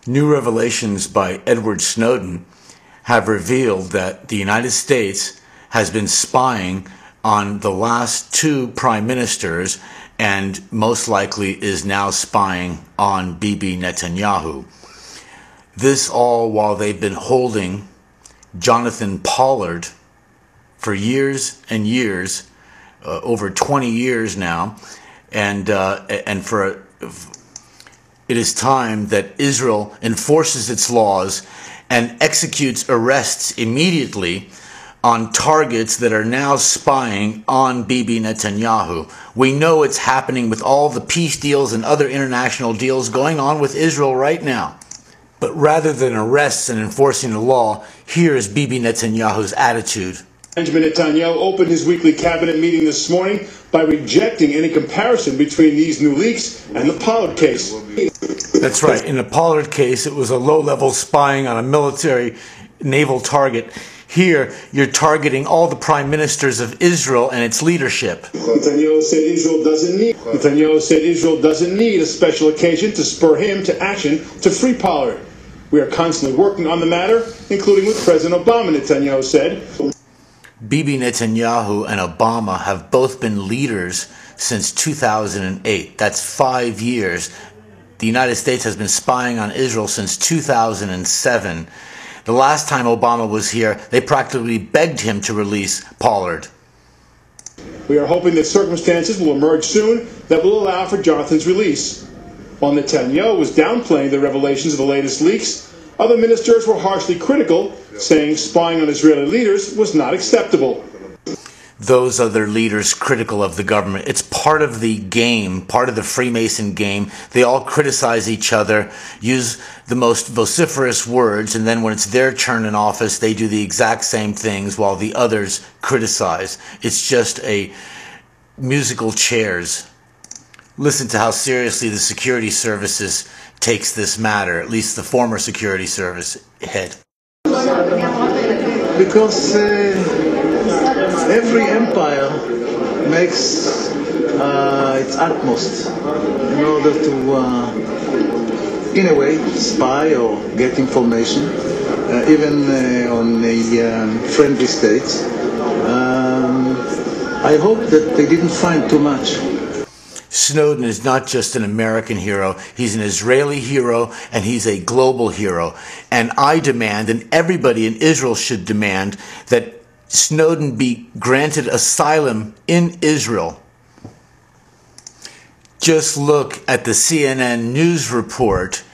New revelations by Edward Snowden have revealed that the United States has been spying on the last two prime ministers and most likely is now spying on Bibi Netanyahu. This all while they've been holding Jonathan Pollard for years and years, over 20 years now, and it is time that Israel enforces its laws and executes arrests immediately on targets that are now spying on Bibi Netanyahu. We know it's happening with all the peace deals and other international deals going on with Israel right now. But rather than arrests and enforcing the law, here is Bibi Netanyahu's attitude. Benjamin Netanyahu opened his weekly cabinet meeting this morning by rejecting any comparison between these new leaks and the Pollard case. That's right. In the Pollard case, it was a low-level spying on a military naval target. Here, you're targeting all the prime ministers of Israel and its leadership. Netanyahu said Israel doesn't need a special occasion to spur him to action to free Pollard. We are constantly working on the matter, including with President Obama, Netanyahu said. Bibi Netanyahu and Obama have both been leaders since 2008. That's 5 years. The United States has been spying on Israel since 2007. The last time Obama was here, they practically begged him to release Pollard. We are hoping that circumstances will emerge soon that will allow for Jonathan's release. While Netanyahu was downplaying the revelations of the latest leaks, other ministers were harshly critical, saying spying on Israeli leaders was not acceptable. Those other leaders critical of the government. It's part of the game, part of the Freemason game. They all criticize each other, use the most vociferous words, and then when it's their turn in office, they do the exact same things while the others criticize. It's just a musical chairs. Listen to how seriously the security services takes this matter, at least the former security service head. Because every empire makes its utmost in order to, in a way, spy or get information, even on a friendly state. I hope that they didn't find too much. Snowden is not just an American hero, he's an Israeli hero, and he's a global hero. And I demand, and everybody in Israel should demand, that Snowden be granted asylum in Israel. Just look at the CNN news report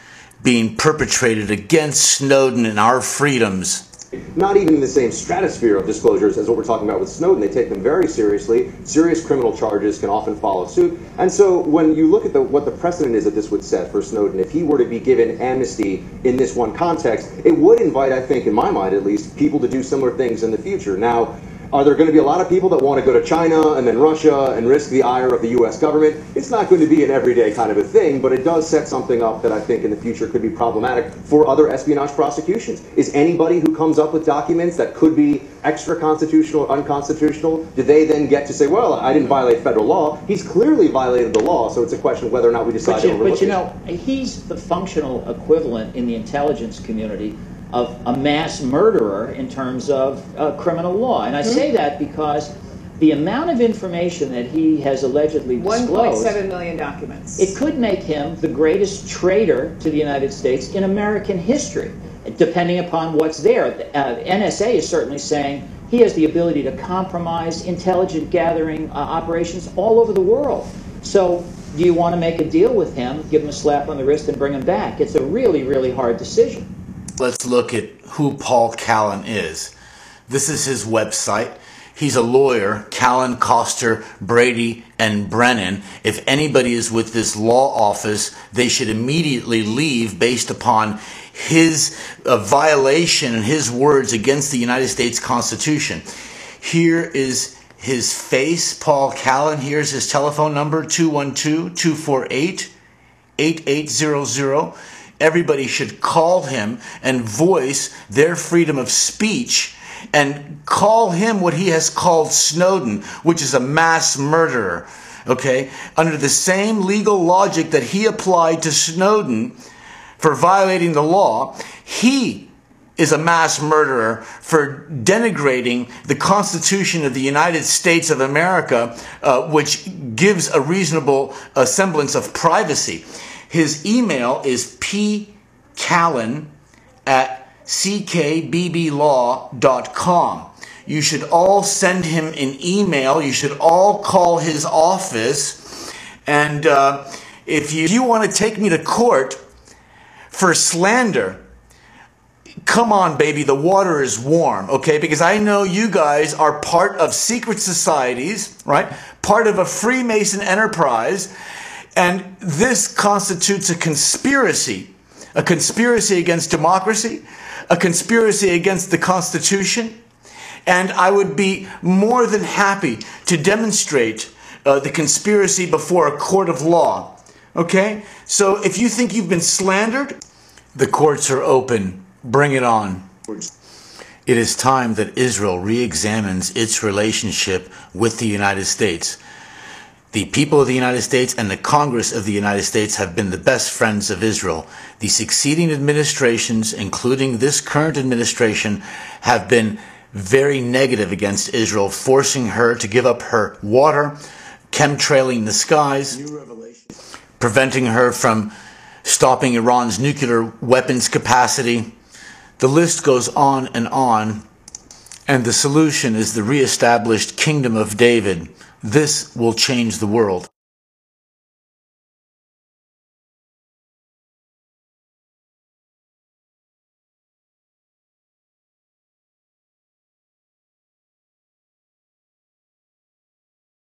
being perpetrated against Snowden and our freedoms. Not even in the same stratosphere of disclosures as what we're talking about with Snowden. They take them very seriously. Serious criminal charges can often follow suit. And so when you look at what the precedent is that this would set for Snowden, if he were to be given amnesty in this one context, it would invite, I think, in my mind at least, people to do similar things in the future. Now, are there going to be a lot of people that want to go to China and then Russia and risk the ire of the U.S. government? It's not going to be an everyday kind of a thing, but it does set something up that I think in the future could be problematic for other espionage prosecutions. Is anybody who comes up with documents that could be extra-constitutional or unconstitutional, do they then get to say, well, I didn't violate federal law? He's clearly violated the law, so it's a question of whether or not we decide to overlook it. But you know, he's the functional equivalent in the intelligence community of a mass murderer in terms of criminal law. And I say that because the amount of information that he has allegedly disclosed, 1.7 million documents. It could make him the greatest traitor to the United States in American history, depending upon what's there. NSA is certainly saying he has the ability to compromise intelligence gathering operations all over the world. So do you want to make a deal with him, give him a slap on the wrist and bring him back? It's a really, really hard decision. Let's look at who Paul Callan is. This is his website. He's a lawyer, Callan, Koster, Brady, and Brennan. If anybody is with this law office, they should immediately leave based upon his violation and his words against the United States Constitution. Here is his face, Paul Callan. Here's his telephone number, 212-248-8800. Everybody should call him and voice their freedom of speech and call him what he has called Snowden, which is a mass murderer. Okay? Under the same legal logic that he applied to Snowden, for violating the law. He is a mass murderer for denigrating the Constitution of the United States of America, which gives a reasonable semblance of privacy. His email is pcallen@ckbblaw.com. You should all send him an email. You should all call his office. And if you want to take me to court for slander, come on, baby, the water is warm, okay? Because I know you guys are part of secret societies, right? Part of a Freemason enterprise, and this constitutes a conspiracy against democracy, a conspiracy against the Constitution, and I would be more than happy to demonstrate the conspiracy before a court of law, okay? So if you think you've been slandered, the courts are open. Bring it on. It is time that Israel re-examines its relationship with the United States. The people of the United States and the Congress of the United States have been the best friends of Israel. The succeeding administrations, including this current administration, have been very negative against Israel, forcing her to give up her water, chemtrailing the skies, preventing her from stopping Iran's nuclear weapons capacity. The list goes on, and the solution is the reestablished Kingdom of David. This will change the world.